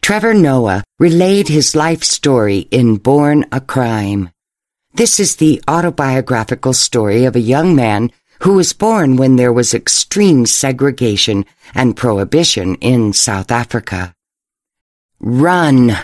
Trevor Noah relayed his life story in Born a Crime. This is the autobiographical story of a young man who was born when there was extreme segregation and prohibition in South Africa. Run!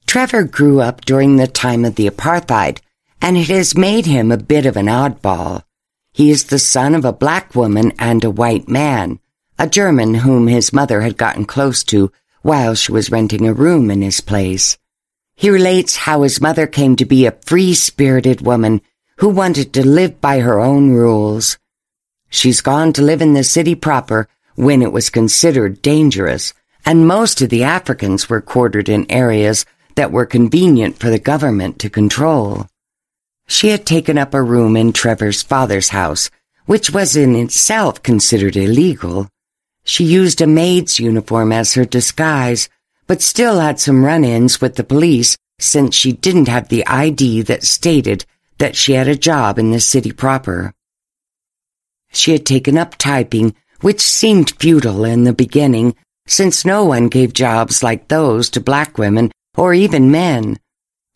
Trevor grew up during the time of the apartheid, and it has made him a bit of an oddball. He is the son of a black woman and a white man, a German whom his mother had gotten close to while she was renting a room in his place. He relates how his mother came to be a free-spirited woman who wanted to live by her own rules. She's gone to live in the city proper when it was considered dangerous, and most of the Africans were quartered in areas that were convenient for the government to control. She had taken up a room in Trevor's father's house, which was in itself considered illegal. She used a maid's uniform as her disguise, but still had some run-ins with the police since she didn't have the ID that stated that she had a job in the city proper. She had taken up typing, which seemed futile in the beginning, since no one gave jobs like those to black women or even men.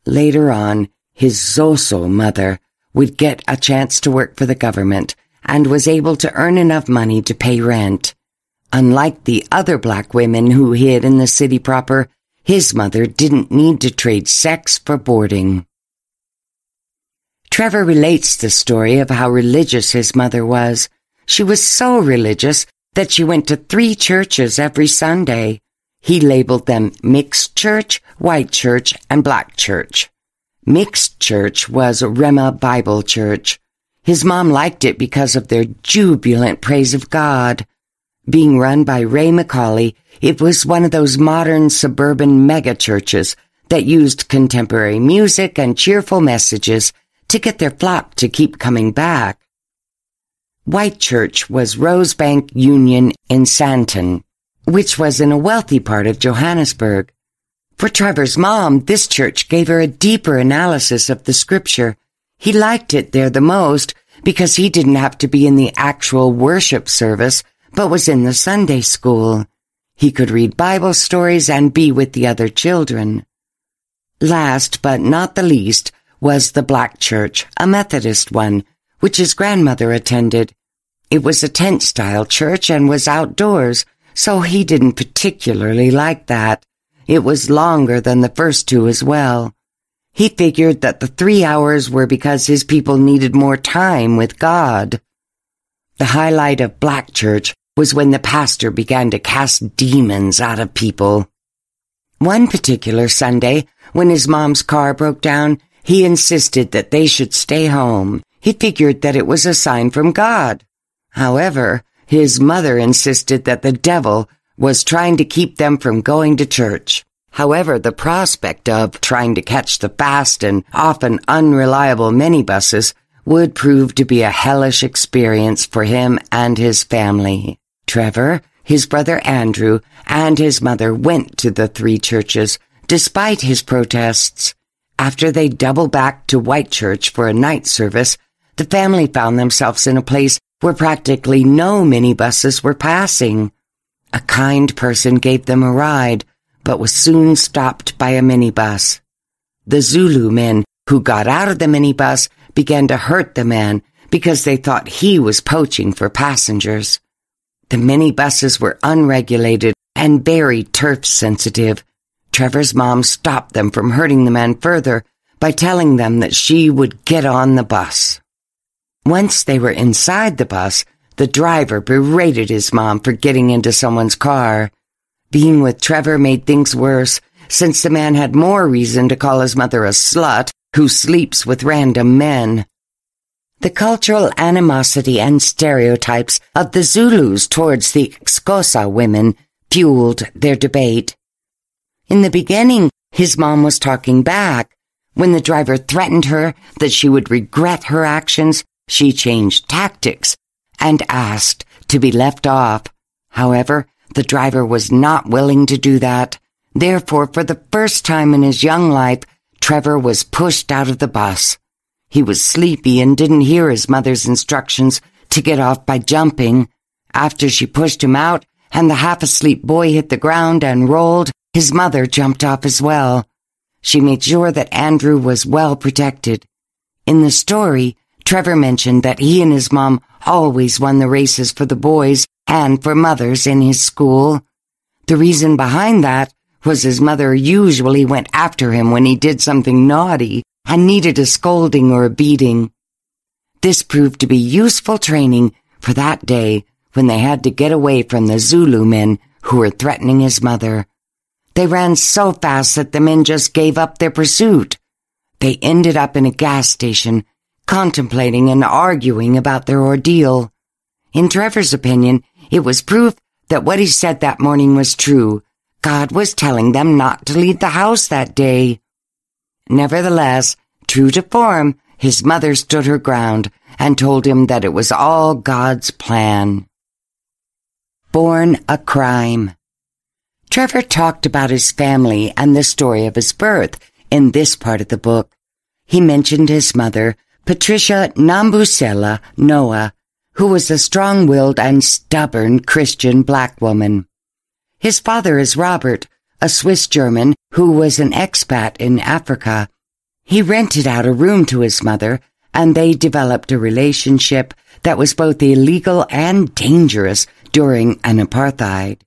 Later on, his Xhosa mother would get a chance to work for the government and was able to earn enough money to pay rent. Unlike the other black women who hid in the city proper, his mother didn't need to trade sex for boarding. Trevor relates the story of how religious his mother was. She was so religious that she went to 3 churches every Sunday. He labeled them mixed church, white church, and black church. Mixed church was Rema Bible Church. His mom liked it because of their jubilant praise of God. Being run by Ray McCauley, it was one of those modern suburban mega-churches that used contemporary music and cheerful messages to get their flock to keep coming back. White Church was Rosebank Union in Sandton, which was in a wealthy part of Johannesburg. For Trevor's mom, this church gave her a deeper analysis of the scripture. He liked it there the most because he didn't have to be in the actual worship service, but was in the Sunday school. He could read Bible stories and be with the other children. Last but not the least was the black church, a Methodist one, which his grandmother attended. It was a tent-style church and was outdoors, so he didn't particularly like that. It was longer than the first 2 as well. He figured that the 3 hours were because his people needed more time with God. The highlight of black church was when the pastor began to cast demons out of people. One particular Sunday, when his mom's car broke down, he insisted that they should stay home. He figured that it was a sign from God. However, his mother insisted that the devil was trying to keep them from going to church. However, the prospect of trying to catch the fast and often unreliable minibuses would prove to be a hellish experience for him and his family. Trevor, his brother Andrew, and his mother went to the 3 churches, despite his protests. After they doubled back to White Church for a night service, the family found themselves in a place where practically no minibuses were passing. A kind person gave them a ride, but was soon stopped by a minibus. The Zulu men who got out of the minibus began to hurt the man because they thought he was poaching for passengers. The minibuses were unregulated and very turf-sensitive. Trevor's mom stopped them from hurting the man further by telling them that she would get on the bus. Once they were inside the bus, the driver berated his mom for getting into someone's car. Being with Trevor made things worse, since the man had more reason to call his mother a slut who sleeps with random men. The cultural animosity and stereotypes of the Zulus towards the Xhosa women fueled their debate. In the beginning, his mom was talking back. When the driver threatened her that she would regret her actions, she changed tactics and asked to be left off. However, the driver was not willing to do that. Therefore, for the first time in his young life, Trevor was pushed out of the bus. He was sleepy and didn't hear his mother's instructions to get off by jumping. After she pushed him out and the half-asleep boy hit the ground and rolled, his mother jumped off as well. She made sure that Andrew was well protected. In the story, Trevor mentioned that he and his mom always won the races for the boys and for mothers in his school. The reason behind that was his mother usually went after him when he did something naughty and needed a scolding or a beating. This proved to be useful training for that day when they had to get away from the Zulu men who were threatening his mother. They ran so fast that the men just gave up their pursuit. They ended up in a gas station, contemplating and arguing about their ordeal. In Trevor's opinion, it was proof that what he said that morning was true. God was telling them not to leave the house that day. Nevertheless, true to form, his mother stood her ground and told him that it was all God's plan. Born a crime. Trevor talked about his family and the story of his birth in this part of the book. He mentioned his mother, Patricia Nambusela Noah, who was a strong-willed and stubborn Christian black woman. His father is Robert, a Swiss-German who was an expat in Africa. He rented out a room to his mother, and they developed a relationship that was both illegal and dangerous during an apartheid.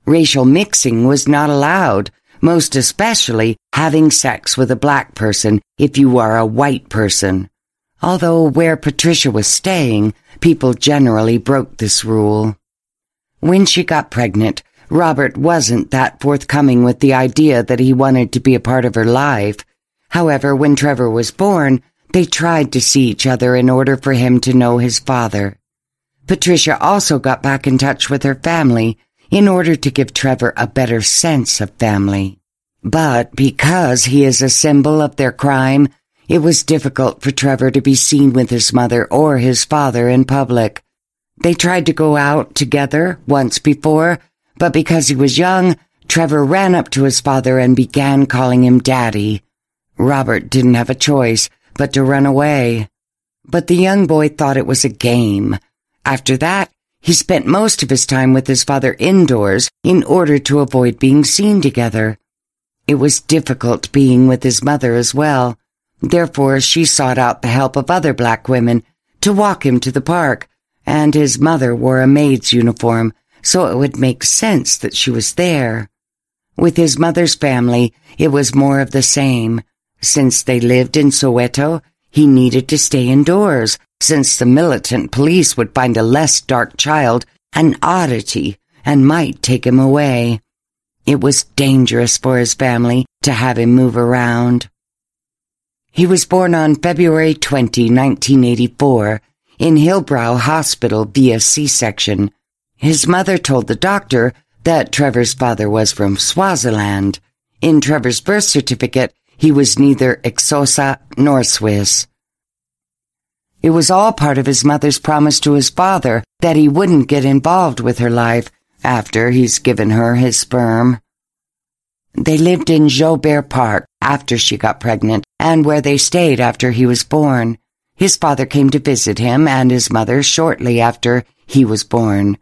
Racial mixing was not allowed, most especially having sex with a black person if you are a white person. Although where Patricia was staying, people generally broke this rule. When she got pregnant, Robert wasn't that forthcoming with the idea that he wanted to be a part of her life. However, when Trevor was born, they tried to see each other in order for him to know his father. Patricia also got back in touch with her family in order to give Trevor a better sense of family. But because he is a symbol of their crime, it was difficult for Trevor to be seen with his mother or his father in public. They tried to go out together once before, but because he was young, Trevor ran up to his father and began calling him Daddy. Robert didn't have a choice but to run away. But the young boy thought it was a game. After that, he spent most of his time with his father indoors in order to avoid being seen together. It was difficult being with his mother as well. Therefore, she sought out the help of other black women to walk him to the park, and his mother wore a maid's uniform, so it would make sense that she was there. With his mother's family, it was more of the same. Since they lived in Soweto, he needed to stay indoors, since the militant police would find a less dark child an oddity and might take him away. It was dangerous for his family to have him move around. He was born on February 20, 1984, in Hillbrow Hospital via C-section. His mother told the doctor that Trevor's father was from Swaziland. In Trevor's birth certificate, he was neither Xhosa nor Swiss. It was all part of his mother's promise to his father that he wouldn't get involved with her life after he's given her his sperm. They lived in Joubert Park after she got pregnant and where they stayed after he was born. His father came to visit him and his mother shortly after he was born.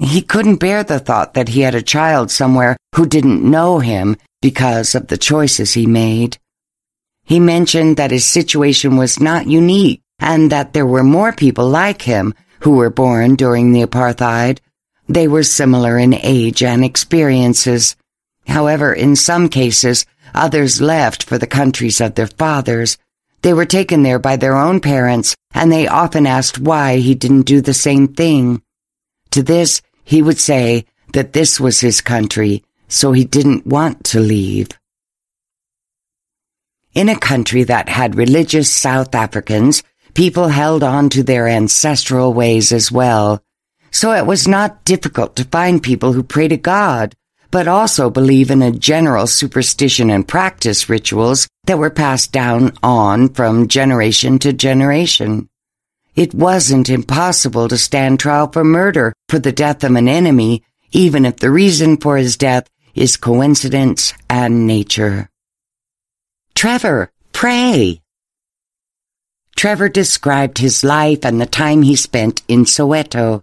He couldn't bear the thought that he had a child somewhere who didn't know him because of the choices he made. He mentioned that his situation was not unique and that there were more people like him who were born during the apartheid. They were similar in age and experiences. However, in some cases, others left for the countries of their fathers. They were taken there by their own parents, and they often asked why he didn't do the same thing. To this, he would say that this was his country, so he didn't want to leave. In a country that had religious South Africans, people held on to their ancestral ways as well. So it was not difficult to find people who pray to God, but also believe in a general superstition and practice rituals that were passed down on from generation to generation. It wasn't impossible to stand trial for murder for the death of an enemy, even if the reason for his death is coincidence and nature. Trevor, pray! Trevor described his life and the time he spent in Soweto.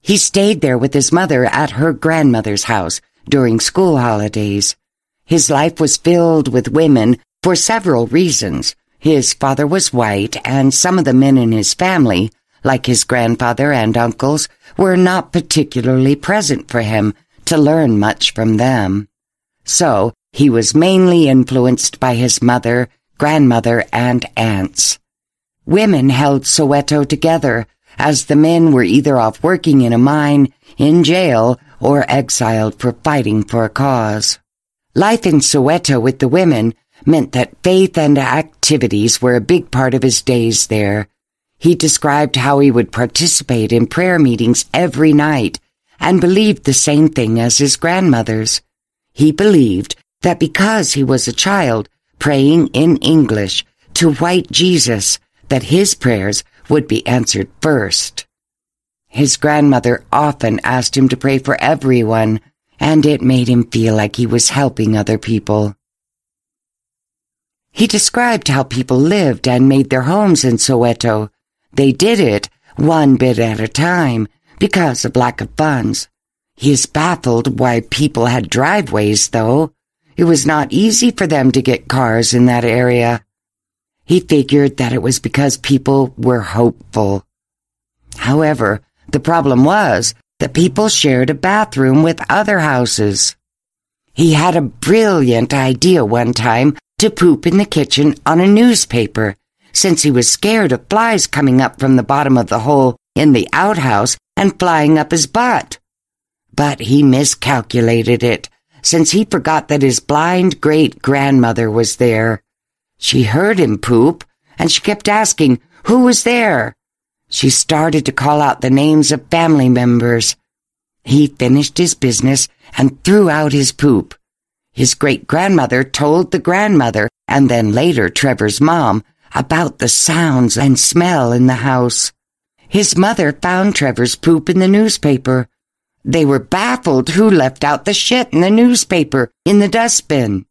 He stayed there with his mother at her grandmother's house during school holidays. His life was filled with women for several reasons. His father was white, and some of the men in his family, like his grandfather and uncles, were not particularly present for him to learn much from them. So, he was mainly influenced by his mother, grandmother, and aunts. Women held Soweto together, as the men were either off working in a mine, in jail, or exiled for fighting for a cause. Life in Soweto with the women meant that faith and activities were a big part of his days there. He described how he would participate in prayer meetings every night and believed the same thing as his grandmothers. He believed that because he was a child praying in English to white Jesus, that his prayers would be answered first. His grandmother often asked him to pray for everyone, and it made him feel like he was helping other people. He described how people lived and made their homes in Soweto. They did it one bit at a time because of lack of funds. He is baffled why people had driveways, though. It was not easy for them to get cars in that area. He figured that it was because people were hopeful. However, the problem was that people shared a bathroom with other houses. He had a brilliant idea one time to poop in the kitchen on a newspaper, since he was scared of flies coming up from the bottom of the hole in the outhouse and flying up his butt. But he miscalculated it, since he forgot that his blind great-grandmother was there. She heard him poop, and she kept asking who was there. She started to call out the names of family members. He finished his business and threw out his poop. His great-grandmother told the grandmother, and then later Trevor's mom, about the sounds and smell in the house. His mother found Trevor's poop in the newspaper. They were baffled who left out the shit in the newspaper in the dustbin.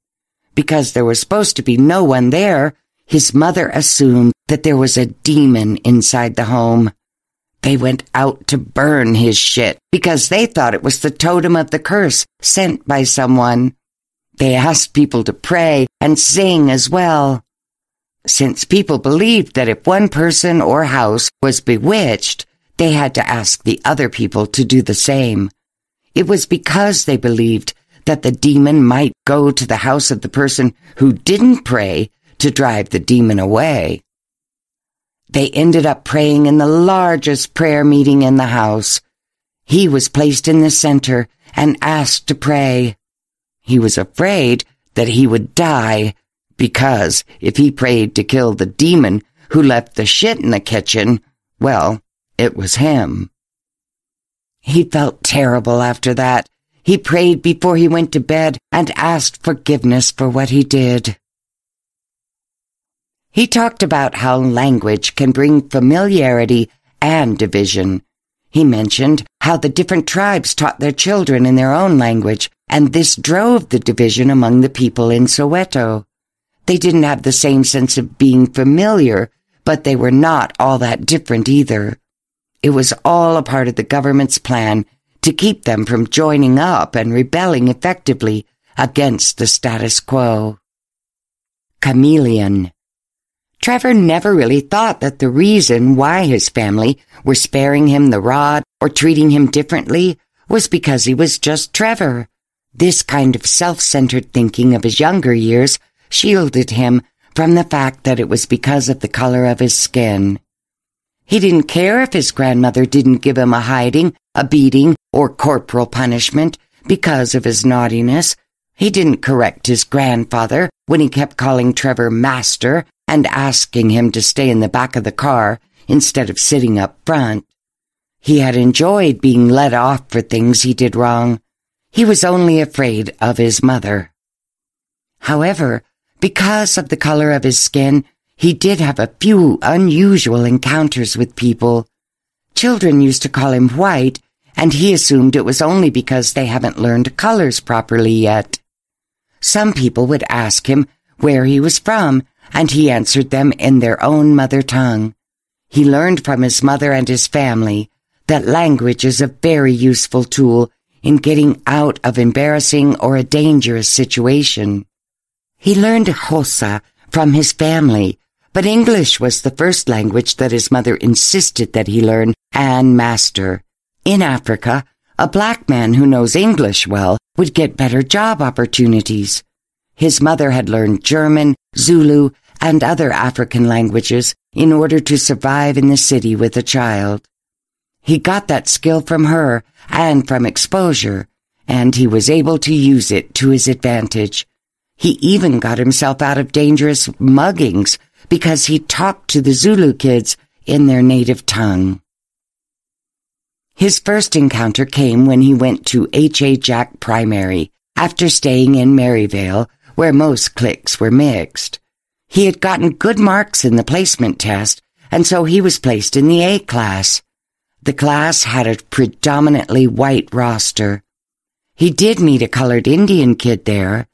Because there was supposed to be no one there, his mother assumed that there was a demon inside the home. They went out to burn his shit because they thought it was the totem of the curse sent by someone. They asked people to pray and sing as well. Since people believed that if one person or house was bewitched, they had to ask the other people to do the same. It was because they believed that the demon might go to the house of the person who didn't pray to drive the demon away. They ended up praying in the largest prayer meeting in the house. He was placed in the center and asked to pray. He was afraid that he would die, because if he prayed to kill the demon who left the shit in the kitchen, well, it was him. He felt terrible after that. He prayed before he went to bed and asked forgiveness for what he did. He talked about how language can bring familiarity and division. He mentioned how the different tribes taught their children in their own language, and this drove the division among the people in Soweto. They didn't have the same sense of being familiar, but they were not all that different either. It was all a part of the government's plan to keep them from joining up and rebelling effectively against the status quo. Chameleon. Trevor never really thought that the reason why his family were sparing him the rod or treating him differently was because he was just Trevor. This kind of self-centered thinking of his younger years shielded him from the fact that it was because of the color of his skin. He didn't care if his grandmother didn't give him a hiding, a beating, or corporal punishment because of his naughtiness. He didn't correct his grandfather when he kept calling Trevor master and asking him to stay in the back of the car instead of sitting up front. He had enjoyed being let off for things he did wrong. He was only afraid of his mother. However, because of the color of his skin, he did have a few unusual encounters with people. Children used to call him white, and he assumed it was only because they haven't learned colors properly yet. Some people would ask him where he was from, and he answered them in their own mother tongue. He learned from his mother and his family that language is a very useful tool in getting out of embarrassing or a dangerous situation. He learned Xhosa from his family, but English was the first language that his mother insisted that he learn and master. In Africa, a black man who knows English well would get better job opportunities. His mother had learned German, Zulu, and other African languages in order to survive in the city with a child. He got that skill from her and from exposure, and he was able to use it to his advantage. He even got himself out of dangerous muggings because he talked to the Zulu kids in their native tongue. His first encounter came when he went to H.A. Jack Primary after staying in Maryvale, where most cliques were mixed. He had gotten good marks in the placement test, and so he was placed in the A class. The class had a predominantly white roster. He did meet a colored Indian kid there.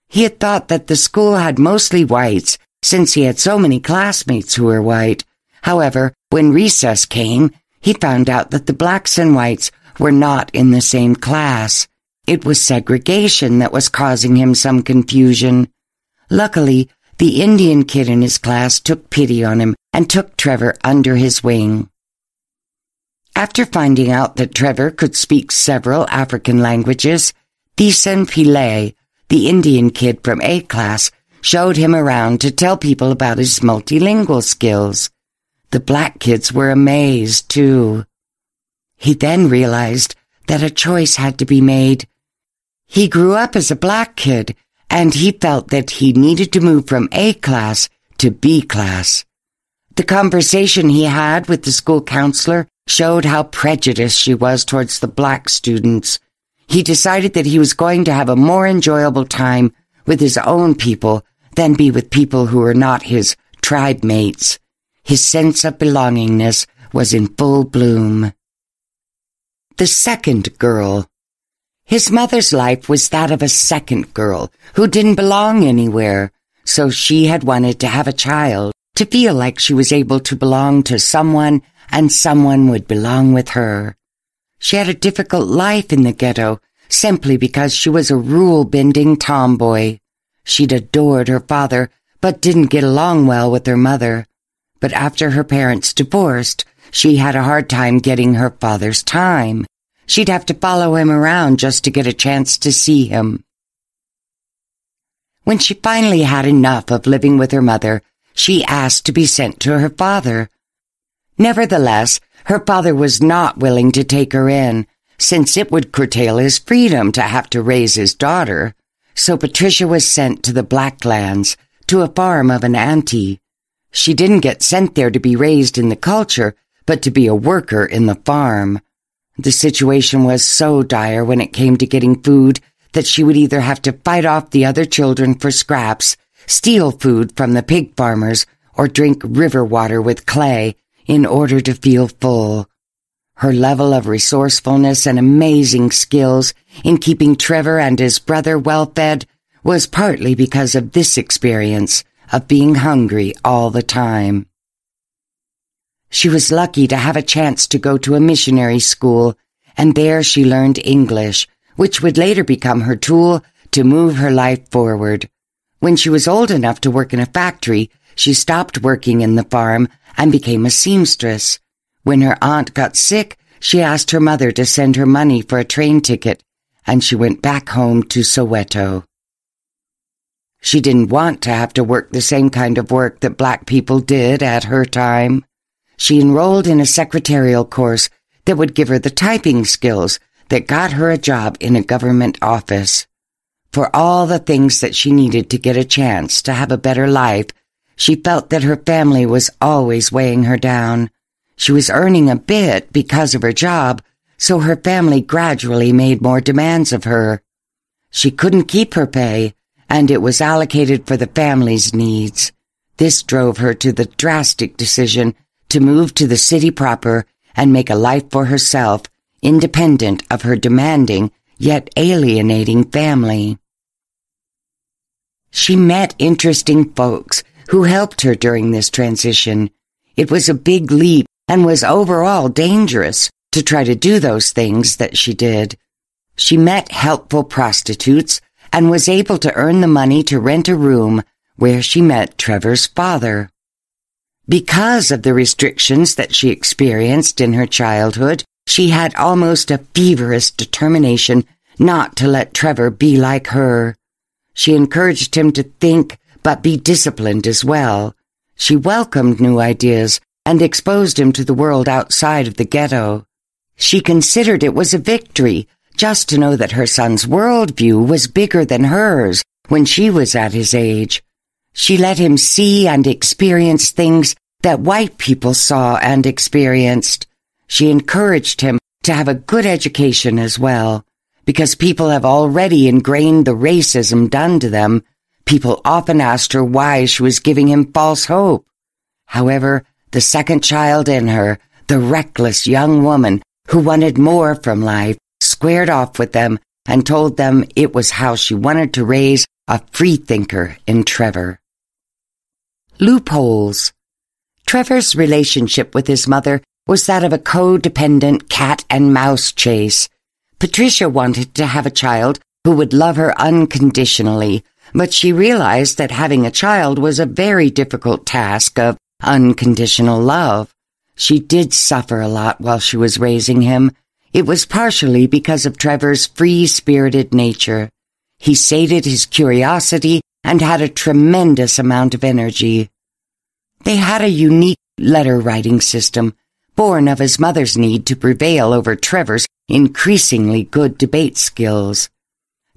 He had thought that the school had mostly whites since he had so many classmates who were white. However, when recess came, he found out that the blacks and whites were not in the same class. It was segregation that was causing him some confusion. Luckily, the Indian kid in his class took pity on him and took Trevor under his wing. After finding out that Trevor could speak several African languages, Thiessen Pillay, the Indian kid from A class, showed him around to tell people about his multilingual skills. The black kids were amazed, too. He then realized that a choice had to be made. He grew up as a black kid, and he felt that he needed to move from A class to B class. The conversation he had with the school counselor showed how prejudiced she was towards the black students. He decided that he was going to have a more enjoyable time with his own people than be with people who were not his tribe mates. His sense of belongingness was in full bloom. The second girl. His mother's life was that of a second girl who didn't belong anywhere, so she had wanted to have a child, to feel like she was able to belong to someone and someone would belong with her. She had a difficult life in the ghetto simply because she was a rule-bending tomboy. She'd adored her father, but didn't get along well with her mother. But after her parents divorced, she had a hard time getting her father's time. She'd have to follow him around just to get a chance to see him. When she finally had enough of living with her mother, she asked to be sent to her father. Nevertheless, her father was not willing to take her in, since it would curtail his freedom to have to raise his daughter. So Patricia was sent to the Blacklands, to a farm of an auntie. She didn't get sent there to be raised in the culture, but to be a worker in the farm. The situation was so dire when it came to getting food that she would either have to fight off the other children for scraps, steal food from the pig farmers, or drink river water with clay in order to feel full. Her level of resourcefulness and amazing skills in keeping Trevor and his brother well-fed was partly because of this experience of being hungry all the time. She was lucky to have a chance to go to a missionary school, and there she learned English, which would later become her tool to move her life forward. When she was old enough to work in a factory, she stopped working in the farm and became a seamstress. When her aunt got sick, she asked her mother to send her money for a train ticket, and she went back home to Soweto. She didn't want to have to work the same kind of work that black people did at her time. She enrolled in a secretarial course that would give her the typing skills that got her a job in a government office. For all the things that she needed to get a chance to have a better life, she felt that her family was always weighing her down. She was earning a bit because of her job, so her family gradually made more demands of her. She couldn't keep her pay, and it was allocated for the family's needs. This drove her to the drastic decision to move to the city proper and make a life for herself, independent of her demanding yet alienating family. She met interesting folks who helped her during this transition. It was a big leap and was overall dangerous to try to do those things that she did. She met helpful prostitutes and was able to earn the money to rent a room where she met Trevor's father. Because of the restrictions that she experienced in her childhood, she had almost a feverish determination not to let Trevor be like her. She encouraged him to think, but be disciplined as well. She welcomed new ideas and exposed him to the world outside of the ghetto. She considered it was a victory just to know that her son's worldview was bigger than hers when she was at his age. She let him see and experience things that white people saw and experienced. She encouraged him to have a good education as well, because people have already ingrained the racism done to them. People often asked her why she was giving him false hope. However, the second child in her, the reckless young woman who wanted more from life, squared off with them and told them it was how she wanted to raise a free thinker in Trevor. Loopholes. Trevor's relationship with his mother was that of a codependent cat and mouse chase. Patricia wanted to have a child who would love her unconditionally, but she realized that having a child was a very difficult task of unconditional love. She did suffer a lot while she was raising him. It was partially because of Trevor's free-spirited nature. He sated his curiosity and had a tremendous amount of energy. They had a unique letter-writing system, born of his mother's need to prevail over Trevor's increasingly good debate skills.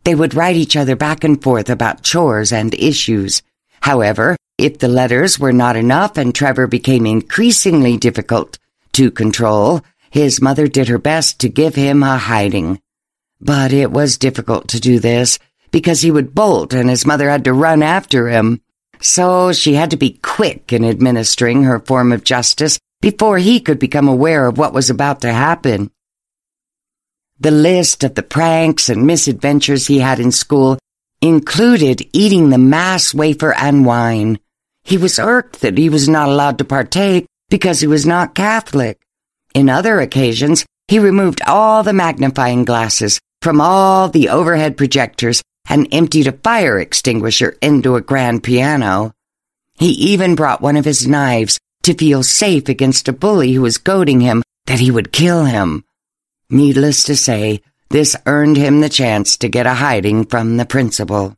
They would write each other back and forth about chores and issues. However, if the letters were not enough and Trevor became increasingly difficult to control, his mother did her best to give him a hiding. But it was difficult to do this because he would bolt and his mother had to run after him. So she had to be quick in administering her form of justice before he could become aware of what was about to happen. The list of the pranks and misadventures he had in school included eating the mass wafer and wine. He was irked that he was not allowed to partake because he was not Catholic. In other occasions, he removed all the magnifying glasses from all the overhead projectors and emptied a fire extinguisher into a grand piano. He even brought one of his knives to feel safe against a bully who was goading him that he would kill him. Needless to say, this earned him the chance to get a hiding from the principal.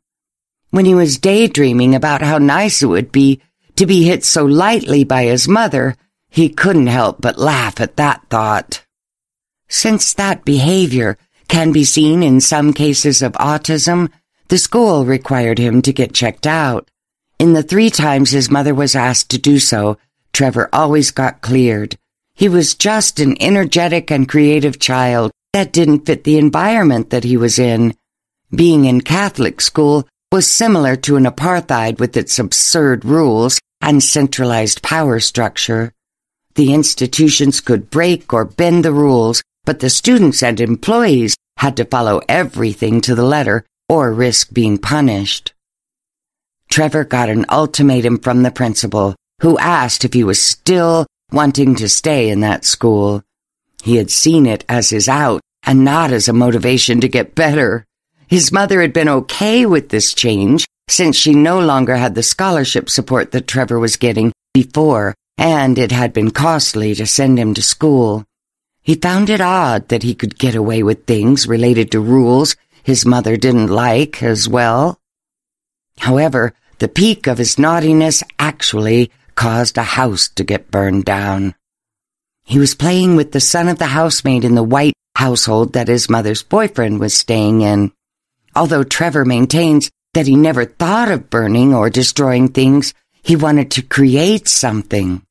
When he was daydreaming about how nice it would be to be hit so lightly by his mother, he couldn't help but laugh at that thought. Since that behavior can be seen in some cases of autism, the school required him to get checked out. In the 3 times his mother was asked to do so, Trevor always got cleared. He was just an energetic and creative child that didn't fit the environment that he was in. Being in Catholic school was similar to an apartheid with its absurd rules and centralized power structure. The institutions could break or bend the rules, but the students and employees had to follow everything to the letter or risk being punished. Trevor got an ultimatum from the principal, who asked if he was still wanting to stay in that school. He had seen it as his out and not as a motivation to get better. His mother had been okay with this change since she no longer had the scholarship support that Trevor was getting before, and it had been costly to send him to school. He found it odd that he could get away with things related to rules his mother didn't like as well. However, the peak of his naughtiness actually caused a house to get burned down. He was playing with the son of the housemaid in the white household that his mother's boyfriend was staying in. Although Trevor maintains that he never thought of burning or destroying things, he wanted to create something.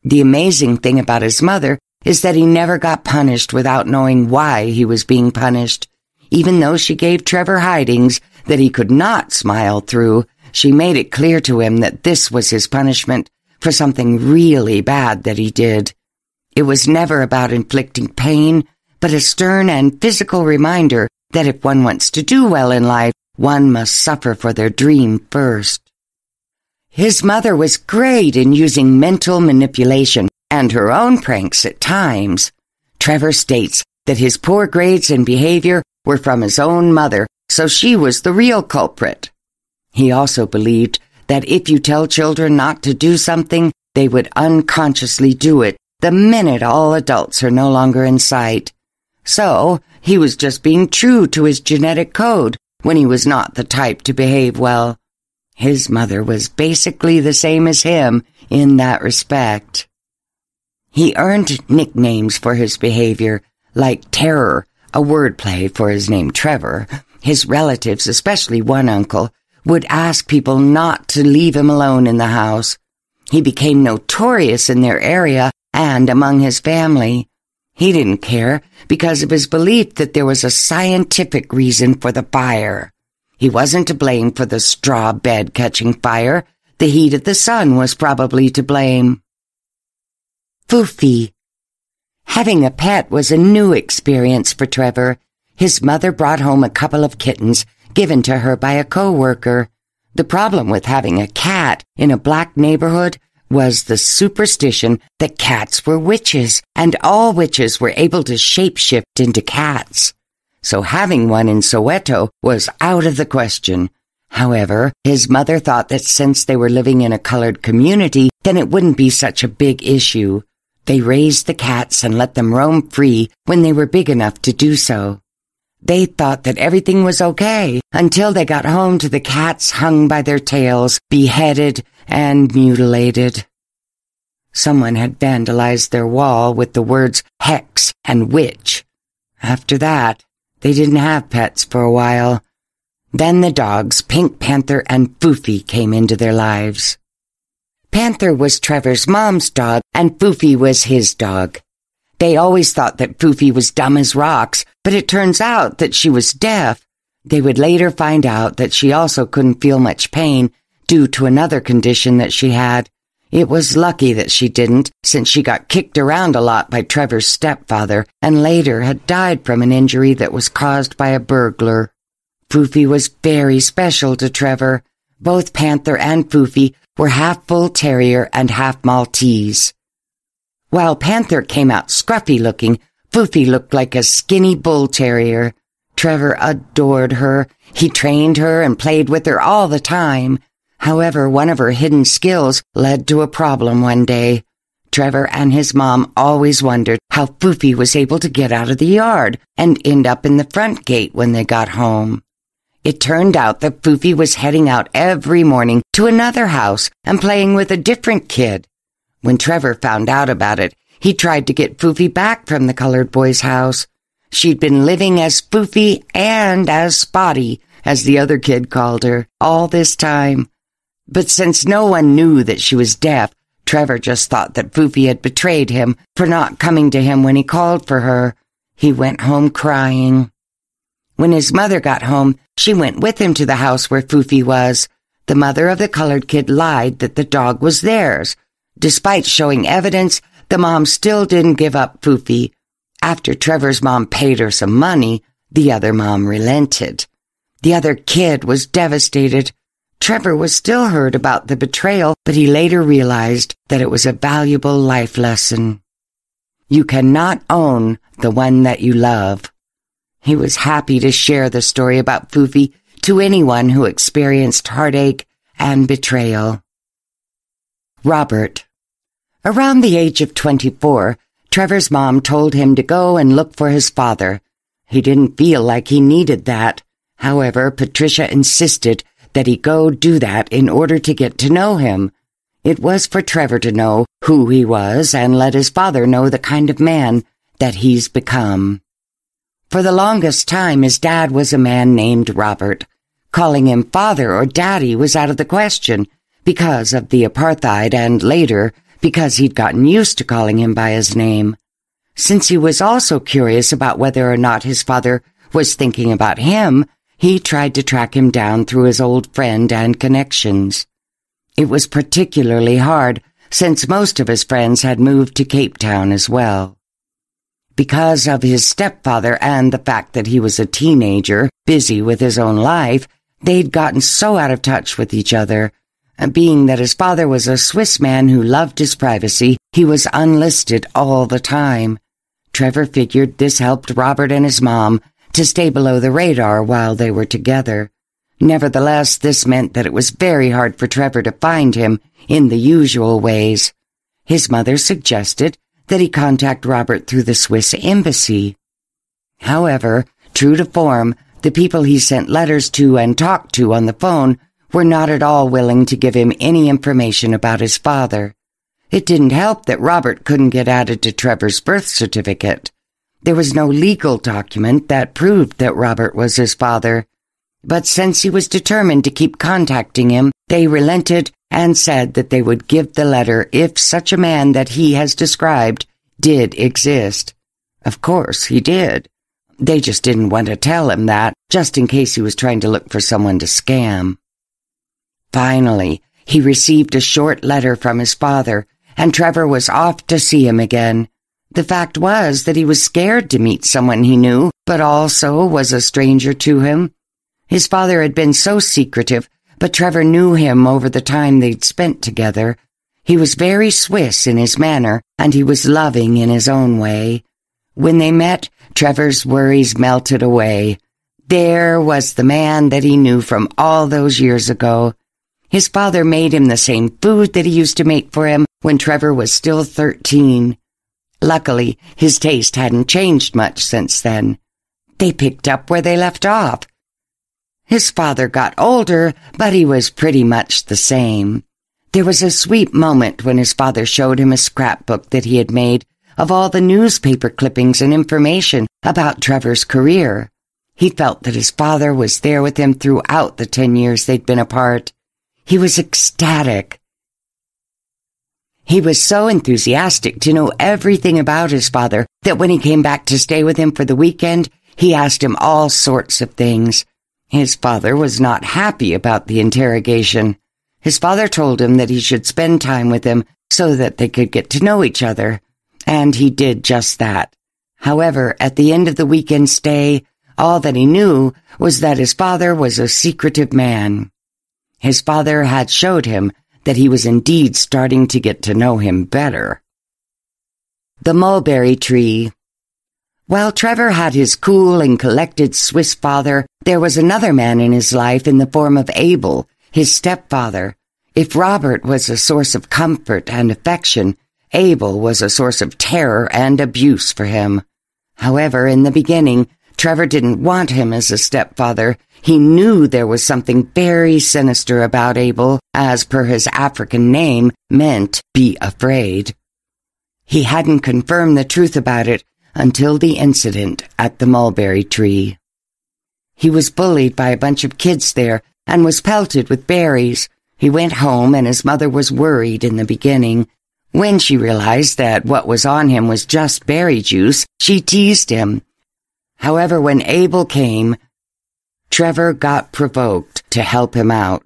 The amazing thing about his mother is that he never got punished without knowing why he was being punished. Even though she gave Trevor hidings that he could not smile through, she made it clear to him that this was his punishment for something really bad that he did. It was never about inflicting pain, but a stern and physical reminder that if one wants to do well in life, one must suffer for their dream first. His mother was great in using mental manipulation and her own pranks at times. Trevor states that his poor grades and behavior were from his own mother, so she was the real culprit. He also believed that if you tell children not to do something, they would unconsciously do it the minute all adults are no longer in sight. So, he was just being true to his genetic code when he was not the type to behave well. His mother was basically the same as him in that respect. He earned nicknames for his behavior, like Terror, a wordplay for his name Trevor. His relatives, especially one uncle, would ask people not to leave him alone in the house. He became notorious in their area and among his family. He didn't care because of his belief that there was a scientific reason for the fire. He wasn't to blame for the straw bed catching fire. The heat of the sun was probably to blame. Foofy. Having a pet was a new experience for Trevor. His mother brought home a couple of kittens given to her by a co-worker. The problem with having a cat in a black neighborhood was the superstition that cats were witches, and all witches were able to shapeshift into cats. So having one in Soweto was out of the question. However, his mother thought that since they were living in a colored community, then it wouldn't be such a big issue. They raised the cats and let them roam free when they were big enough to do so. They thought that everything was okay until they got home to the cats hung by their tails, beheaded and mutilated. Someone had vandalized their wall with the words hex and witch. After that, they didn't have pets for a while. Then the dogs, Pink Panther and Foofy, came into their lives. Panther was Trevor's mom's dog, and Foofy was his dog. They always thought that Foofy was dumb as rocks, but it turns out that she was deaf. They would later find out that she also couldn't feel much pain due to another condition that she had. It was lucky that she didn't, since she got kicked around a lot by Trevor's stepfather and later had died from an injury that was caused by a burglar. Foofy was very special to Trevor. Both Panther and Foofy were half bull terrier and half Maltese. While Panther came out scruffy-looking, Foofy looked like a skinny bull terrier. Trevor adored her. He trained her and played with her all the time. However, one of her hidden skills led to a problem one day. Trevor and his mom always wondered how Foofy was able to get out of the yard and end up in the front gate when they got home. It turned out that Foofy was heading out every morning to another house and playing with a different kid. When Trevor found out about it, he tried to get Foofy back from the colored boy's house. She'd been living as Foofy and as Spotty, as the other kid called her, all this time. But since no one knew that she was deaf, Trevor just thought that Foofy had betrayed him for not coming to him when he called for her. He went home crying. When his mother got home, she went with him to the house where Foofy was. The mother of the colored kid lied that the dog was theirs. Despite showing evidence, the mom still didn't give up Foofy. After Trevor's mom paid her some money, the other mom relented. The other kid was devastated. Trevor was still hurt about the betrayal, but he later realized that it was a valuable life lesson. You cannot own the one that you love. He was happy to share the story about Foofy to anyone who experienced heartache and betrayal. Robert. Around the age of 24, Trevor's mom told him to go and look for his father. He didn't feel like he needed that. However, Patricia insisted that he go do that in order to get to know him. It was for Trevor to know who he was and let his father know the kind of man that he's become. For the longest time, his dad was a man named Robert. Calling him father or daddy was out of the question because of the apartheid and later because he'd gotten used to calling him by his name. Since he was also curious about whether or not his father was thinking about him, he tried to track him down through his old friend and connections. It was particularly hard since most of his friends had moved to Cape Town as well. Because of his stepfather and the fact that he was a teenager, busy with his own life, they'd gotten so out of touch with each other. Being that his father was a Swiss man who loved his privacy, he was unlisted all the time. Trevor figured this helped Robert and his mom to stay below the radar while they were together. Nevertheless, this meant that it was very hard for Trevor to find him in the usual ways. His mother suggested that he contact Robert through the Swiss embassy. However, true to form, the people he sent letters to and talked to on the phone were not at all willing to give him any information about his father. It didn't help that Robert couldn't get added to Trevor's birth certificate. There was no legal document that proved that Robert was his father. But since he was determined to keep contacting him, they relented and said that they would give the letter if such a man that he has described did exist. Of course, he did. They just didn't want to tell him that, just in case he was trying to look for someone to scam. Finally, he received a short letter from his father, and Trevor was off to see him again. The fact was that he was scared to meet someone he knew, but also was a stranger to him. His father had been so secretive, but Trevor knew him over the time they'd spent together. He was very Swiss in his manner, and he was loving in his own way. When they met, Trevor's worries melted away. There was the man that he knew from all those years ago. His father made him the same food that he used to make for him when Trevor was still 13. Luckily, his taste hadn't changed much since then. They picked up where they left off. His father got older, but he was pretty much the same. There was a sweet moment when his father showed him a scrapbook that he had made of all the newspaper clippings and information about Trevor's career. He felt that his father was there with him throughout the 10 years they'd been apart. He was ecstatic. He was so enthusiastic to know everything about his father that when he came back to stay with him for the weekend, he asked him all sorts of things. His father was not happy about the interrogation. His father told him that he should spend time with him so that they could get to know each other, and he did just that. However, at the end of the weekend stay, all that he knew was that his father was a secretive man. His father had showed him that he was indeed starting to get to know him better. The mulberry tree. While Trevor had his cool and collected Swiss father, there was another man in his life in the form of Abel, his stepfather. If Robert was a source of comfort and affection, Abel was a source of terror and abuse for him. However, in the beginning, Trevor didn't want him as a stepfather. He knew there was something very sinister about Abel, as per his African name meant be afraid. He hadn't confirmed the truth about it until the incident at the mulberry tree. He was bullied by a bunch of kids there and was pelted with berries. He went home and his mother was worried in the beginning. When she realized that what was on him was just berry juice, she teased him. However, when Abel came, Trevor got provoked to help him out.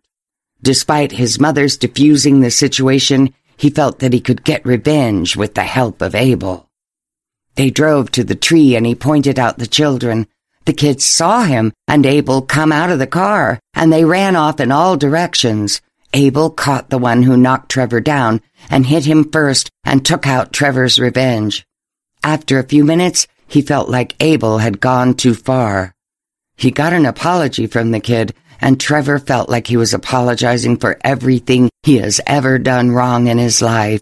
Despite his mother's diffusing the situation, he felt that he could get revenge with the help of Abel. They drove to the tree and he pointed out the children. The kids saw him and Abel come out of the car, and they ran off in all directions. Abel caught the one who knocked Trevor down and hit him first and took out Trevor's revenge. After a few minutes, he felt like Abel had gone too far. He got an apology from the kid, and Trevor felt like he was apologizing for everything he has ever done wrong in his life.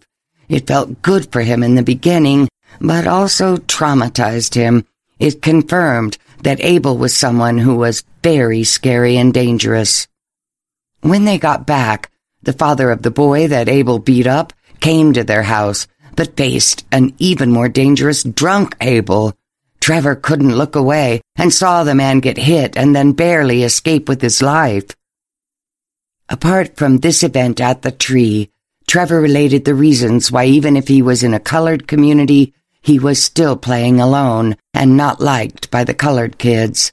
It felt good for him in the beginning, but also traumatized him. It confirmed that Abel was someone who was very scary and dangerous. When they got back, the father of the boy that Abel beat up came to their house, but faced an even more dangerous drunk Abel. Trevor couldn't look away and saw the man get hit and then barely escape with his life. Apart from this event at the tree, Trevor related the reasons why even if he was in a colored community, he was still playing alone and not liked by the colored kids.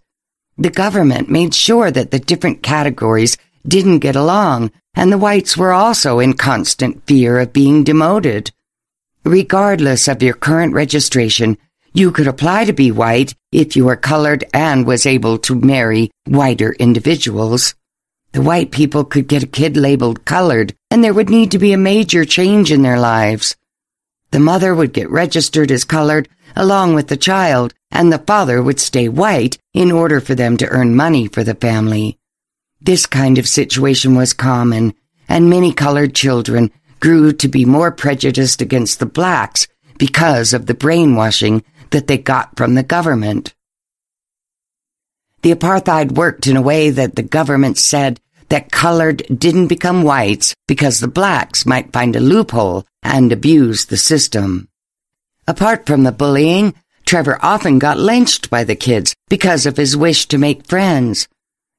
The government made sure that the different categories didn't get along, and the whites were also in constant fear of being demoted. Regardless of your current registration, you could apply to be white if you were colored and was able to marry whiter individuals. The white people could get a kid labeled colored, and there would need to be a major change in their lives. The mother would get registered as colored along with the child, and the father would stay white in order for them to earn money for the family. This kind of situation was common, and many colored children grew to be more prejudiced against the blacks because of the brainwashing that they got from the government. The apartheid worked in a way that the government said that colored didn't become whites because the blacks might find a loophole and abuse the system. Apart from the bullying, Trevor often got lynched by the kids because of his wish to make friends.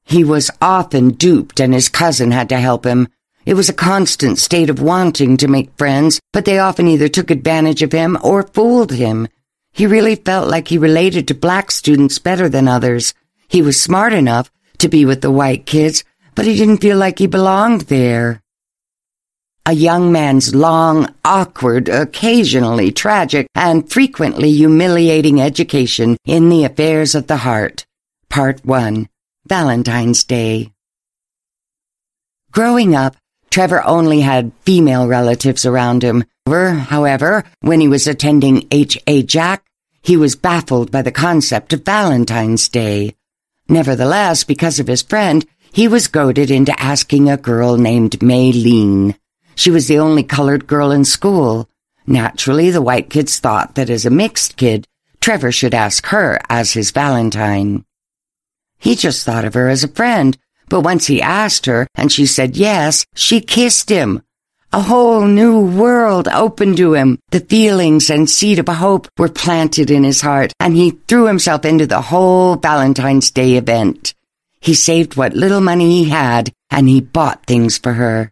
He was often duped and his cousin had to help him. It was a constant state of wanting to make friends, but they often either took advantage of him or fooled him. He really felt like he related to black students better than others. He was smart enough to be with the white kids, but he didn't feel like he belonged there. A young man's long, awkward, occasionally tragic, and frequently humiliating education in the affairs of the heart. Part 1. Valentine's Day. Growing up, Trevor only had female relatives around him. However, when he was attending H.A. Jack, he was baffled by the concept of Valentine's Day. Nevertheless, because of his friend, he was goaded into asking a girl named Maylene. She was the only colored girl in school. Naturally, the white kids thought that as a mixed kid, Trevor should ask her as his Valentine. He just thought of her as a friend, but once he asked her and she said yes, she kissed him. A whole new world opened to him. The feelings and seed of hope were planted in his heart, and he threw himself into the whole Valentine's Day event. He saved what little money he had, and he bought things for her.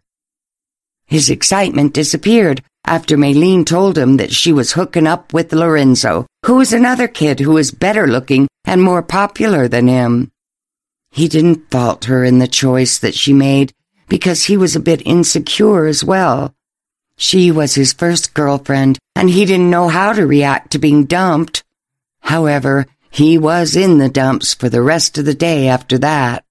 His excitement disappeared after Maylene told him that she was hooking up with Lorenzo, who was another kid who was better looking and more popular than him. He didn't fault her in the choice that she made, because he was a bit insecure as well. She was his first girlfriend, and he didn't know how to react to being dumped. However, he was in the dumps for the rest of the day after that.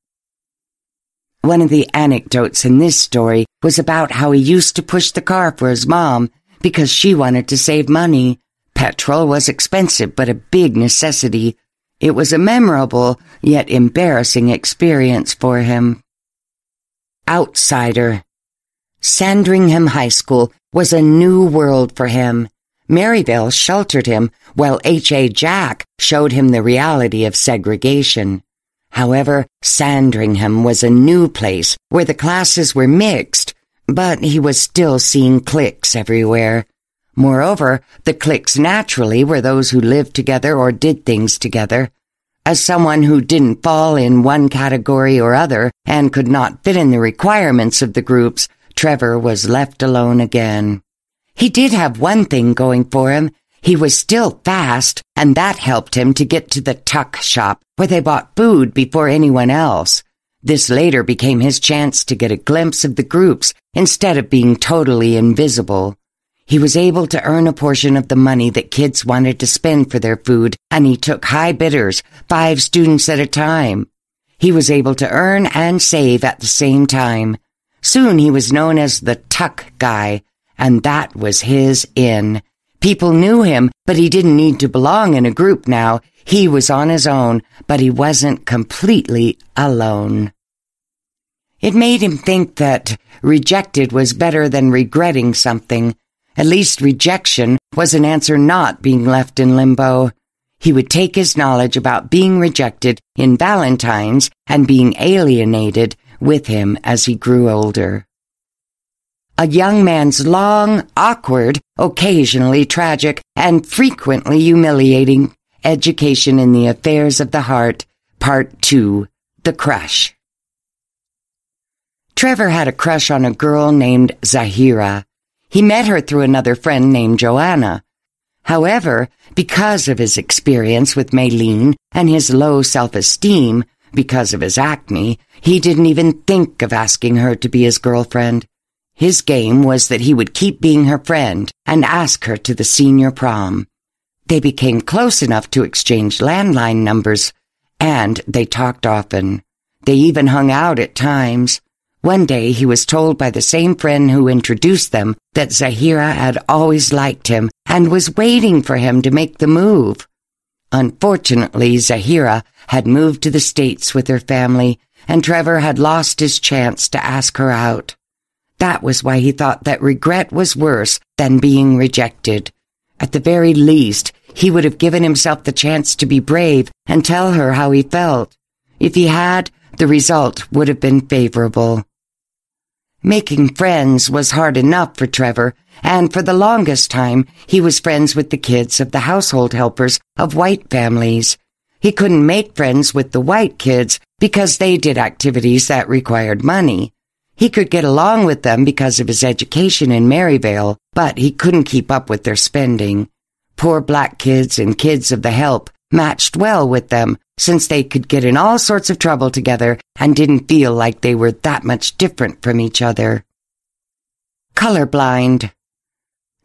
One of the anecdotes in this story was about how he used to push the car for his mom because she wanted to save money. Petrol was expensive, but a big necessity. It was a memorable, yet embarrassing experience for him. Outsider. Sandringham High School was a new world for him. Maryville sheltered him, while H.A. Jack showed him the reality of segregation. However, Sandringham was a new place where the classes were mixed, but he was still seeing cliques everywhere. Moreover, the cliques naturally were those who lived together or did things together. As someone who didn't fall in one category or other and could not fit in the requirements of the groups, Trevor was left alone again. He did have one thing going for him. He was still fast, and that helped him to get to the tuck shop, where they bought food before anyone else. This later became his chance to get a glimpse of the groups instead of being totally invisible. He was able to earn a portion of the money that kids wanted to spend for their food, and he took high bidders, 5 students at a time. He was able to earn and save at the same time. Soon he was known as the tuck guy, and that was his in. People knew him, but he didn't need to belong in a group now. He was on his own, but he wasn't completely alone. It made him think that rejected was better than regretting something. At least rejection was an answer not being left in limbo. He would take his knowledge about being rejected in Valentine's and being alienated with him as he grew older. A young man's long, awkward, occasionally tragic, and frequently humiliating education in the affairs of the heart, Part 2, The Crush. Trevor had a crush on a girl named Zahira. He met her through another friend named Joanna. However, because of his experience with Maylene and his low self-esteem, because of his acne, he didn't even think of asking her to be his girlfriend. His game was that he would keep being her friend and ask her to the senior prom. They became close enough to exchange landline numbers, and they talked often. They even hung out at times. One day he was told by the same friend who introduced them that Zahira had always liked him and was waiting for him to make the move. Unfortunately, Zahira had moved to the States with her family, and Trevor had lost his chance to ask her out. That was why he thought that regret was worse than being rejected. At the very least, he would have given himself the chance to be brave and tell her how he felt. If he had, the result would have been favorable. Making friends was hard enough for Trevor, and for the longest time he was friends with the kids of the household helpers of white families. He couldn't make friends with the white kids because they did activities that required money. He could get along with them because of his education in Maryvale, but he couldn't keep up with their spending. Poor black kids and kids of the help matched well with them, since they could get in all sorts of trouble together and didn't feel like they were that much different from each other. Colorblind.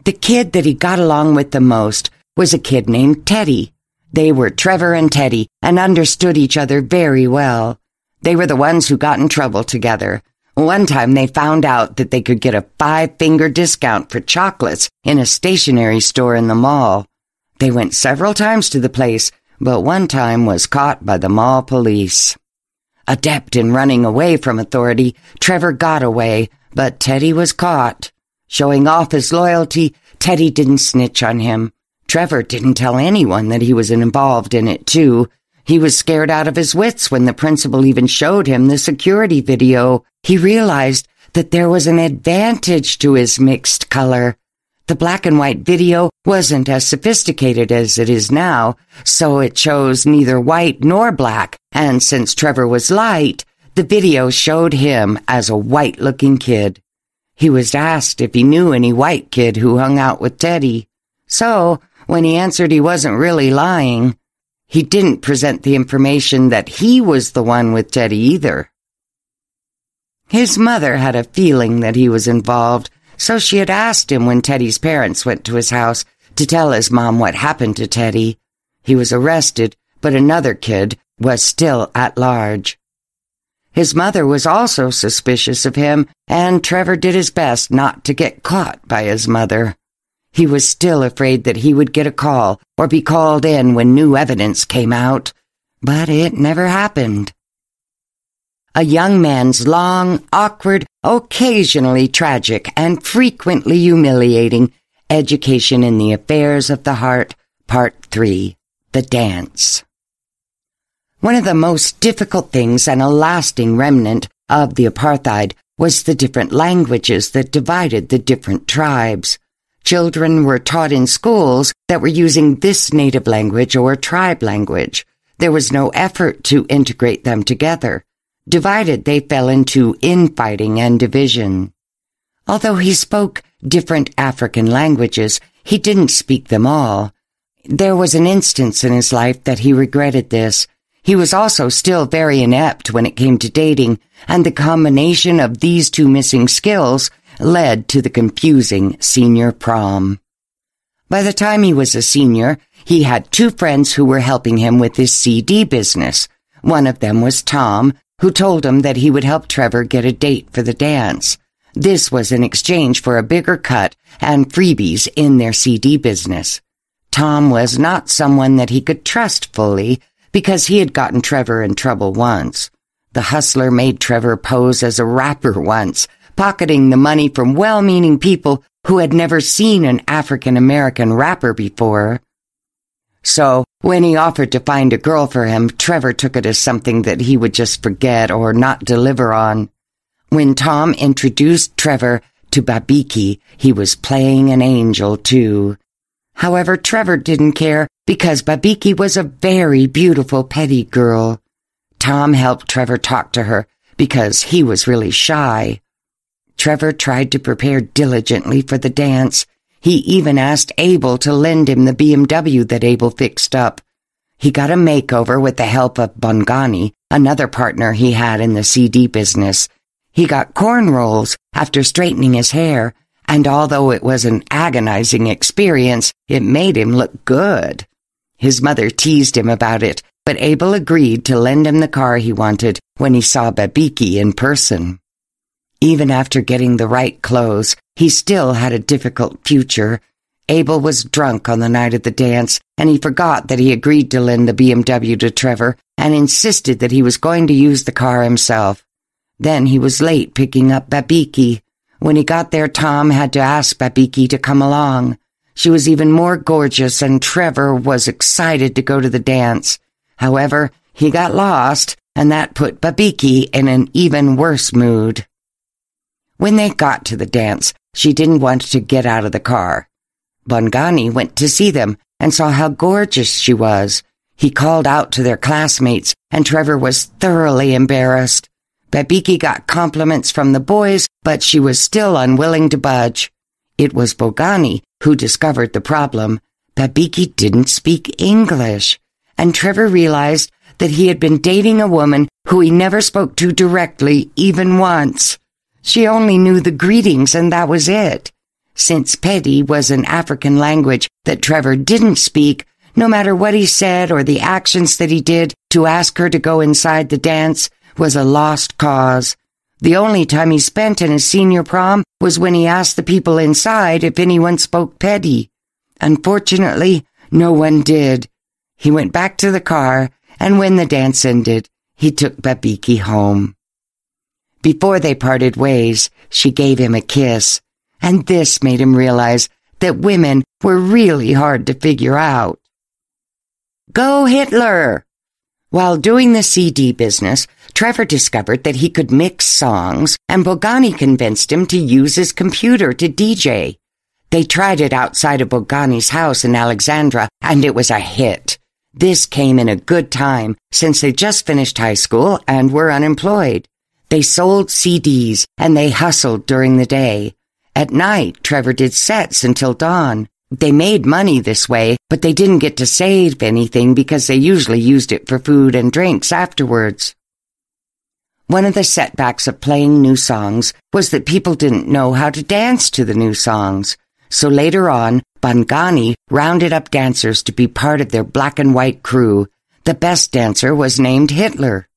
The kid that he got along with the most was a kid named Teddy. They were Trevor and Teddy and understood each other very well. They were the ones who got in trouble together. One time they found out that they could get a 5-finger discount for chocolates in a stationery store in the mall. They went several times to the place, but one time was caught by the mall police. Adept in running away from authority, Trevor got away, but Teddy was caught. Showing off his loyalty, Teddy didn't snitch on him. Trevor didn't tell anyone that he was involved in it, too. He was scared out of his wits when the principal even showed him the security video. He realized that there was an advantage to his mixed color. The black and white video wasn't as sophisticated as it is now, so it shows neither white nor black, and since Trevor was light, the video showed him as a white-looking kid. He was asked if he knew any white kid who hung out with Teddy. So, when he answered he wasn't really lying, he didn't present the information that he was the one with Teddy either. His mother had a feeling that he was involved, so she had asked him when Teddy's parents went to his house to tell his mom what happened to Teddy. He was arrested, but another kid was still at large. His mother was also suspicious of him, and Trevor did his best not to get caught by his mother. He was still afraid that he would get a call or be called in when new evidence came out, but it never happened. A young man's long, awkward, occasionally tragic, and frequently humiliating education in the affairs of the heart, Part 3, The Dance. One of the most difficult things and a lasting remnant of the apartheid was the different languages that divided the different tribes. Children were taught in schools that were using this native language or tribe language. There was no effort to integrate them together. Divided, they fell into infighting and division. Although he spoke different African languages, he didn't speak them all. There was an instance in his life that he regretted this. He was also still very inept when it came to dating, and the combination of these two missing skills led to the confusing senior prom. By the time he was a senior, he had 2 friends who were helping him with his CD business. One of them was Tom, who told him that he would help Trevor get a date for the dance. This was in exchange for a bigger cut and freebies in their CD business. Tom was not someone that he could trust fully because he had gotten Trevor in trouble once. The hustler made Trevor pose as a rapper once, pocketing the money from well-meaning people who had never seen an African-American rapper before. So, when he offered to find a girl for him, Trevor took it as something that he would just forget or not deliver on. When Tom introduced Trevor to Babiki, he was playing an angel, too. However, Trevor didn't care because Babiki was a very beautiful petty girl. Tom helped Trevor talk to her because he was really shy. Trevor tried to prepare diligently for the dance. He even asked Abel to lend him the BMW that Abel fixed up. He got a makeover with the help of Bongani, another partner he had in the CD business. He got cornrows after straightening his hair, and although it was an agonizing experience, it made him look good. His mother teased him about it, but Abel agreed to lend him the car he wanted when he saw Babiki in person. Even after getting the right clothes, he still had a difficult future. Abel was drunk on the night of the dance, and he forgot that he agreed to lend the BMW to Trevor and insisted that he was going to use the car himself. Then he was late picking up Babiki. When he got there, Tom had to ask Babiki to come along. She was even more gorgeous, and Trevor was excited to go to the dance. However, he got lost, and that put Babiki in an even worse mood. When they got to the dance, she didn't want to get out of the car. Bongani went to see them and saw how gorgeous she was. He called out to their classmates, and Trevor was thoroughly embarrassed. Babiki got compliments from the boys, but she was still unwilling to budge. It was Bongani who discovered the problem. Babiki didn't speak English, and Trevor realized that he had been dating a woman who he never spoke to directly even once. She only knew the greetings, and that was it. Since Pedi was an African language that Trevor didn't speak, no matter what he said or the actions that he did to ask her to go inside the dance was a lost cause. The only time he spent in his senior prom was when he asked the people inside if anyone spoke Pedi. Unfortunately, no one did. He went back to the car, and when the dance ended, he took Babiki home. Before they parted ways, she gave him a kiss, and this made him realize that women were really hard to figure out. Go Hitler! While doing the CD business, Trevor discovered that he could mix songs, and Bongani convinced him to use his computer to DJ. They tried it outside of Bogani's house in Alexandra, and it was a hit. This came in a good time, since they just finished high school and were unemployed. They sold CDs, and they hustled during the day. At night, Trevor did sets until dawn. They made money this way, but they didn't get to save anything because they usually used it for food and drinks afterwards. One of the setbacks of playing new songs was that people didn't know how to dance to the new songs. So later on, Bongani rounded up dancers to be part of their black and white crew. The best dancer was named Hitler.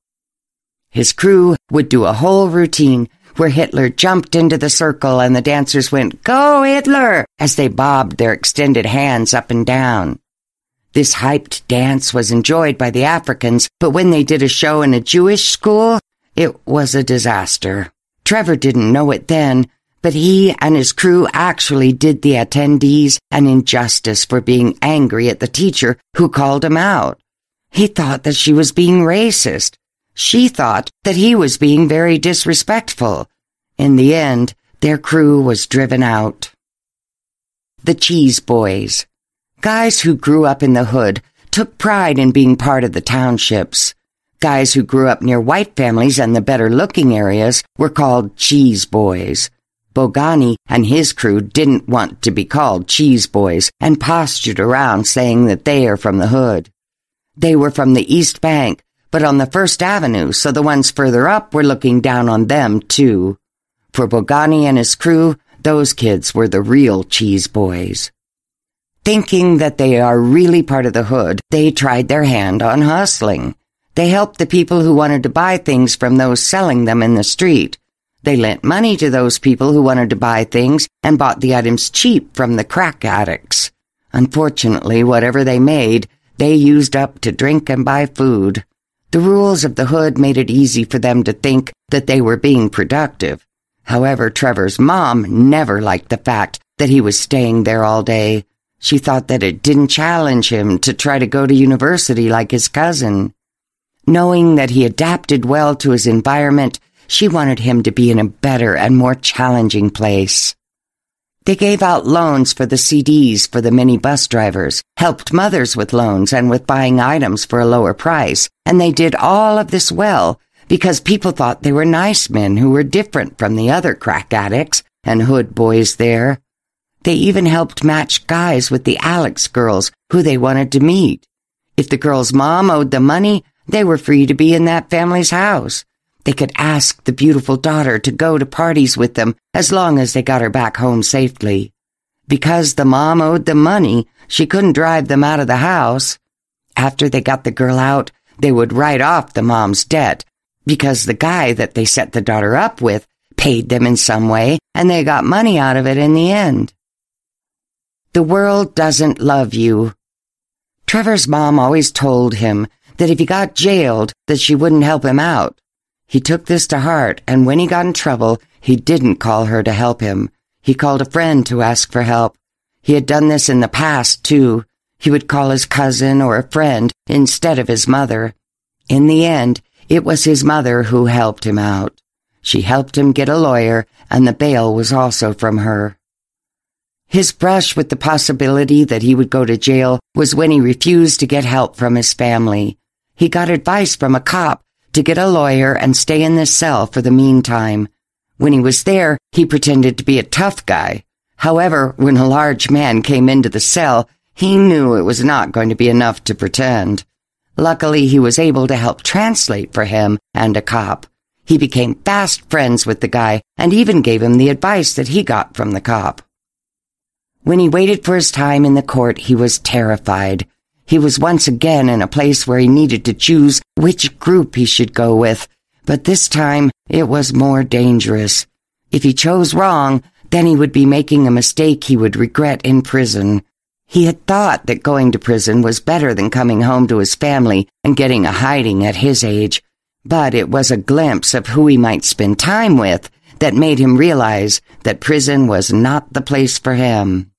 His crew would do a whole routine where Hitler jumped into the circle and the dancers went, "Go Hitler!" as they bobbed their extended hands up and down. This hyped dance was enjoyed by the Africans, but when they did a show in a Jewish school, it was a disaster. Trevor didn't know it then, but he and his crew actually did the attendees an injustice for being angry at the teacher who called him out. He thought that she was being racist. She thought that he was being very disrespectful. In the end, their crew was driven out. The Cheese Boys. Guys who grew up in the hood took pride in being part of the townships. Guys who grew up near white families and the better-looking areas were called Cheese Boys. Bongani and his crew didn't want to be called Cheese Boys and postured around saying that they are from the hood. They were from the East Bank, but on the First Avenue, so the ones further up were looking down on them, too. For Bongani and his crew, those kids were the real Cheese Boys. Thinking that they are really part of the hood, they tried their hand on hustling. They helped the people who wanted to buy things from those selling them in the street. They lent money to those people who wanted to buy things and bought the items cheap from the crack addicts. Unfortunately, whatever they made, they used up to drink and buy food. The rules of the hood made it easy for them to think that they were being productive. However, Trevor's mom never liked the fact that he was staying there all day. She thought that it didn't challenge him to try to go to university like his cousin. Knowing that he adapted well to his environment, she wanted him to be in a better and more challenging place. They gave out loans for the CDs for the mini bus drivers, helped mothers with loans and with buying items for a lower price, and they did all of this well because people thought they were nice men who were different from the other crack addicts and hood boys there. They even helped match guys with the Alex girls who they wanted to meet. If the girl's mom owed them money, they were free to be in that family's house. They could ask the beautiful daughter to go to parties with them as long as they got her back home safely. Because the mom owed them money, she couldn't drive them out of the house. After they got the girl out, they would write off the mom's debt, because the guy that they set the daughter up with paid them in some way, and they got money out of it in the end. The world doesn't love you. Trevor's mom always told him that if he got jailed, that she wouldn't help him out. He took this to heart, and when he got in trouble, he didn't call her to help him. He called a friend to ask for help. He had done this in the past, too. He would call his cousin or a friend instead of his mother. In the end, it was his mother who helped him out. She helped him get a lawyer, and the bail was also from her. His brush with the possibility that he would go to jail was when he refused to get help from his family. He got advice from a cop to get a lawyer and stay in the cell for the meantime. When he was there, he pretended to be a tough guy. However, when a large man came into the cell, he knew it was not going to be enough to pretend. Luckily, he was able to help translate for him and a cop. He became fast friends with the guy and even gave him the advice that he got from the cop. When he waited for his time in the court, he was terrified. He was once again in a place where he needed to choose which group he should go with, but this time it was more dangerous. If he chose wrong, then he would be making a mistake he would regret in prison. He had thought that going to prison was better than coming home to his family and getting a hiding at his age, but it was a glimpse of who he might spend time with that made him realize that prison was not the place for him.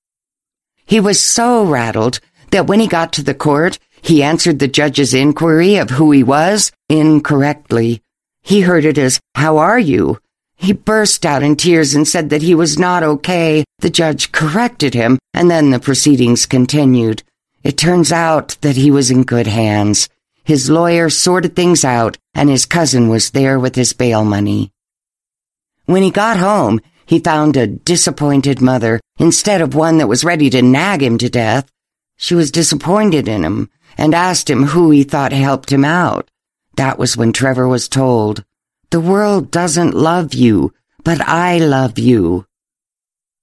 He was so rattled that when he got to the court, he answered the judge's inquiry of who he was incorrectly. He heard it as, "How are you?" He burst out in tears and said that he was not okay. The judge corrected him, and then the proceedings continued. It turns out that he was in good hands. His lawyer sorted things out, and his cousin was there with his bail money. When he got home, he found a disappointed mother instead of one that was ready to nag him to death. She was disappointed in him and asked him who he thought helped him out. That was when Trevor was told, "The world doesn't love you, but I love you."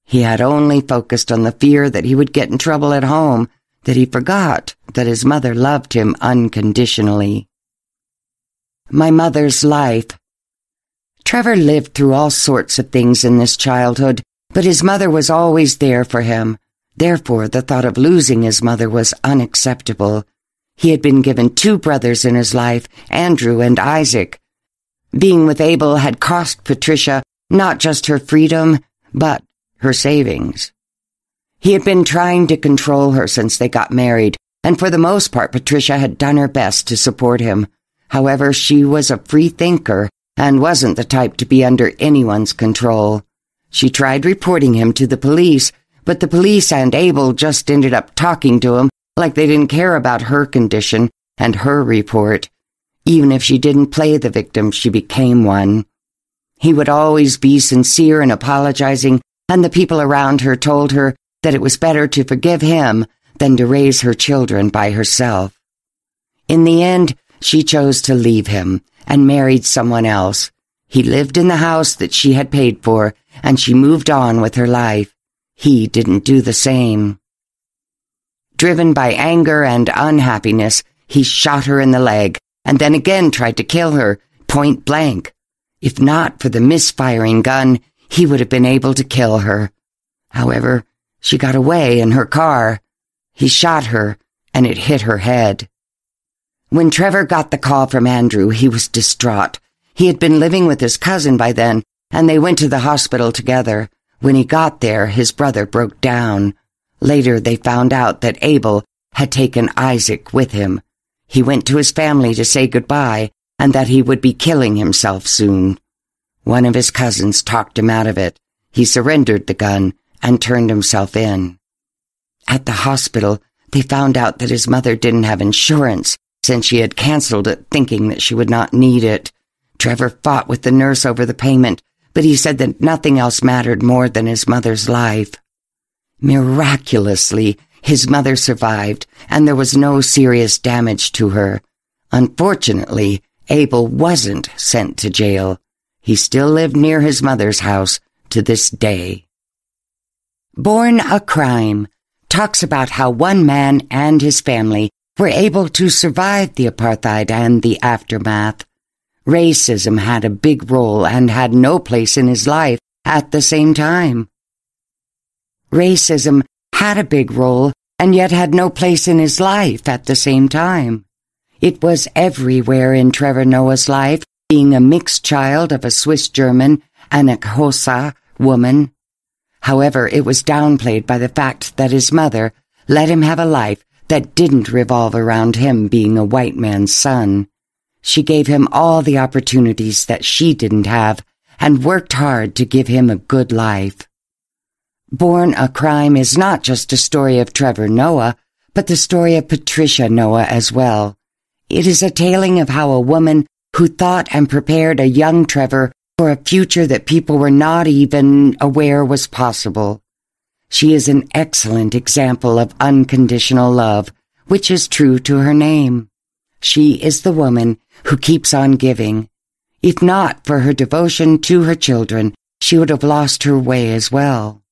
He had only focused on the fear that he would get in trouble at home, that he forgot that his mother loved him unconditionally. My mother's life. Trevor lived through all sorts of things in this childhood, but his mother was always there for him. Therefore, the thought of losing his mother was unacceptable. He had been given 2 brothers in his life, Andrew and Isaac. Being with Abel had cost Patricia not just her freedom, but her savings. He had been trying to control her since they got married, and for the most part Patricia had done her best to support him. However, she was a free thinker and wasn't the type to be under anyone's control. She tried reporting him to the police, but the police and Abel just ended up talking to him like they didn't care about her condition and her report. Even if she didn't play the victim, she became one. He would always be sincere in apologizing, and the people around her told her that it was better to forgive him than to raise her children by herself. In the end, she chose to leave him and married someone else. He lived in the house that she had paid for, and she moved on with her life. He didn't do the same. Driven by anger and unhappiness, he shot her in the leg, and then again tried to kill her, point blank. If not for the misfiring gun, he would have been able to kill her. However, she got away in her car. He shot her, and it hit her head. When Trevor got the call from Andrew, he was distraught. He had been living with his cousin by then, and they went to the hospital together. When he got there, his brother broke down. Later, they found out that Abel had taken Isaac with him. He went to his family to say goodbye, and that he would be killing himself soon. One of his cousins talked him out of it. He surrendered the gun and turned himself in. At the hospital, they found out that his mother didn't have insurance, since she had canceled it thinking that she would not need it. Trevor fought with the nurse over the payment, but he said that nothing else mattered more than his mother's life. Miraculously, his mother survived, and there was no serious damage to her. Unfortunately, Abel wasn't sent to jail. He still lived near his mother's house to this day. Born a Crime talks about how one man and his family were able to survive the apartheid and the aftermath. Racism had a big role and had no place in his life at the same time. Racism had a big role and yet had no place in his life at the same time. It was everywhere in Trevor Noah's life, being a mixed child of a Swiss German and a Xhosa woman. However, it was downplayed by the fact that his mother let him have a life that didn't revolve around him being a white man's son. She gave him all the opportunities that she didn't have and worked hard to give him a good life. Born a Crime is not just a story of Trevor Noah, but the story of Patricia Noah as well. It is a telling of how a woman who thought and prepared a young Trevor for a future that people were not even aware was possible. She is an excellent example of unconditional love, which is true to her name. She is the woman who keeps on giving. If not for her devotion to her children, she would have lost her way as well.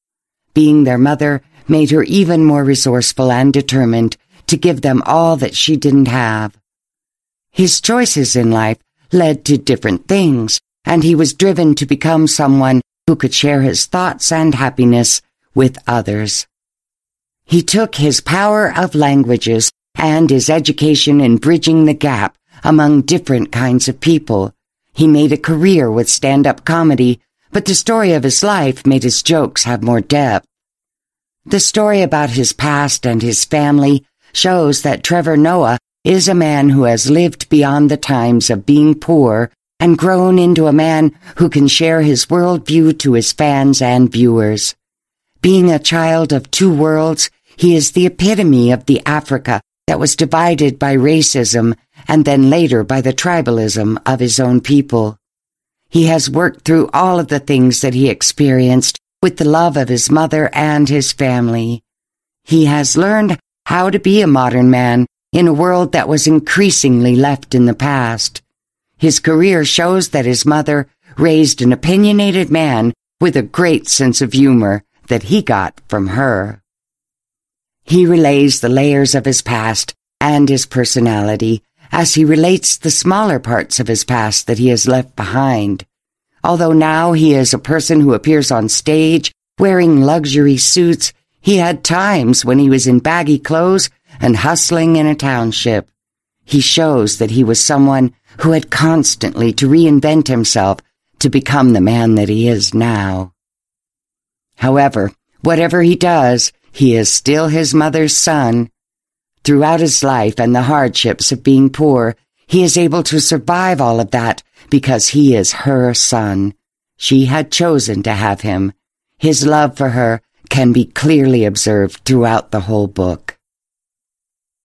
Being their mother made her even more resourceful and determined to give them all that she didn't have. His choices in life led to different things, and he was driven to become someone who could share his thoughts and happiness with others. He took his power of languages and his education in bridging the gap among different kinds of people. He made a career with stand-up comedy, but the story of his life made his jokes have more depth. The story about his past and his family shows that Trevor Noah is a man who has lived beyond the times of being poor and grown into a man who can share his worldview to his fans and viewers. Being a child of two worlds, he is the epitome of the Africa that was divided by racism and then later by the tribalism of his own people. He has worked through all of the things that he experienced with the love of his mother and his family. He has learned how to be a modern man in a world that was increasingly left in the past. His career shows that his mother raised an opinionated man with a great sense of humor that he got from her. He relays the layers of his past and his personality as he relates the smaller parts of his past that he has left behind. Although now he is a person who appears on stage wearing luxury suits, he had times when he was in baggy clothes and hustling in a township. He shows that he was someone who had constantly to reinvent himself to become the man that he is now. However, whatever he does, he is still his mother's son. Throughout his life and the hardships of being poor, he is able to survive all of that because he is her son. She had chosen to have him. His love for her can be clearly observed throughout the whole book.